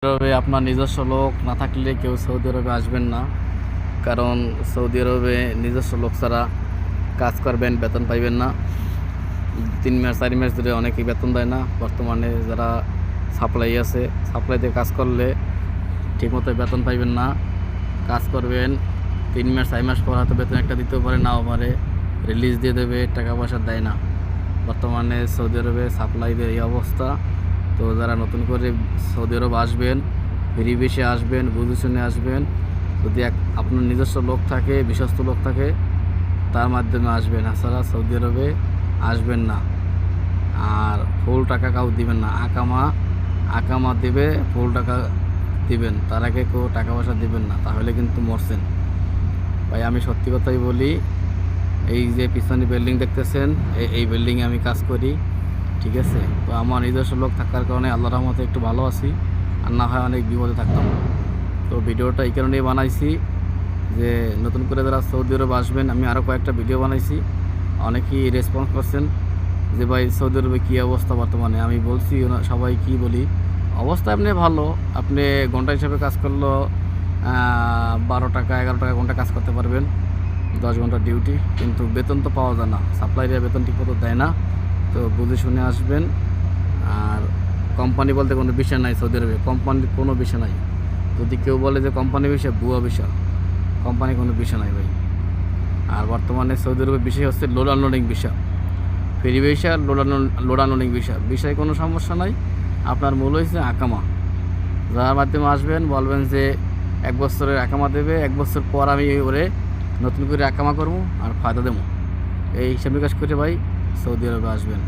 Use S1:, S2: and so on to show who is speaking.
S1: আরবে আপনার নিজস্ব লোক না থাকলে কেউ সৌদি আরবে আসবেন না। কারণ সৌদি আরবে নিজস্ব লোক ছাড়া কাজ করবেন বেতন পাইবেন না। 3 মাস 4 মাস ধরে অনেকেই বেতন দেয় না। বর্তমানে যারা সাপ্লাই আছে, সাপ্লাইতে কাজ করলে ঠিকমতো বেতন পাইবেন না। কাজ করবেন 3 মাস 4 মাস পর হয়তো বেতন একটা দিতেও পারে, নাও পারে, রিলিজ দিয়ে দেবে, টাকা পয়সা দেয় না। বর্তমানে সৌদি আরবে সাপ্লাইদের এই অবস্থা। তো যারা নতুন করে সৌদি আরব আসবেন, ফ্রি বেশি আসবেন, বুঝে শুনে আসবেন। যদি আপনার নিজস্ব লোক থাকে, বিশ্বস্ত লোক থাকে, তার মাধ্যমে আসবেন। এছাড়া সৌদি আরবে আসবেন না। আর ফুল টাকা কাউ দিবেন না। আকামা দেবে, ফুল টাকা দিবেন, তার আগে কেউ টাকা পয়সা দিবেন না, তাহলে কিন্তু মরছেন। ভাই আমি সত্যি কথাই বলি, এই যে পিছনে বিল্ডিং দেখতেছেন, এই বিল্ডিংয়ে আমি কাজ করি, ঠিক আছে? তো আমার নিজস্ব লোক থাকার কারণে আল্লাহর রহমতে একটু ভালো আছি, আর না হয় অনেক বিপদে থাকতাম। তো ভিডিওটা এই কারণেই বানাইছি যে নতুন করে যারা সৌদি আরব আসবেন, আমি আরও কয়েকটা ভিডিও বানাইছি, অনেকেই রেসপন্স করছেন যে ভাই সৌদি আরবে কী অবস্থা বর্তমানে। আমি বলছি সবাই কি বলি, অবস্থা এমনি ভালো। আপনি ঘন্টা হিসাবে কাজ করলেও 12 টাকা 11 টাকা ঘন্টা কাজ করতে পারবেন, 10 ঘন্টা ডিউটি, কিন্তু বেতন তো পাওয়া যায় না। সাপ্লাইরা বেতন ঠিকমতো দেয় না। তো বুঝে শুনে আসবেন। আর কোম্পানি বলতে কোনো বিষয় নাই সৌদি আরবে, কোম্পানির কোনো বিষয় নাই। যদি কেউ বলে যে কোম্পানি বিষয়, ভুয়া বিষয়। কোম্পানি কোনো বিষয় নাই ভাই। আর বর্তমানে সৌদি আরবের বিষয় হচ্ছে লোড আনলোডিং বিষয়, ফ্রি বিষয়, লোড আনলোডিং বিষয় কোনো সমস্যা নাই। আপনার মূল হয়েছে আকামা। যার মাধ্যমে আসবেন, বলবেন যে 1 বছরের আকামা দেবে, 1 বছর পর আমি ওরে নতুন করে আকামা করবো আর ফায়দা দেবো। এই হিসাব নিকাশ করে ভাই সৌদি আরবে আসবেন।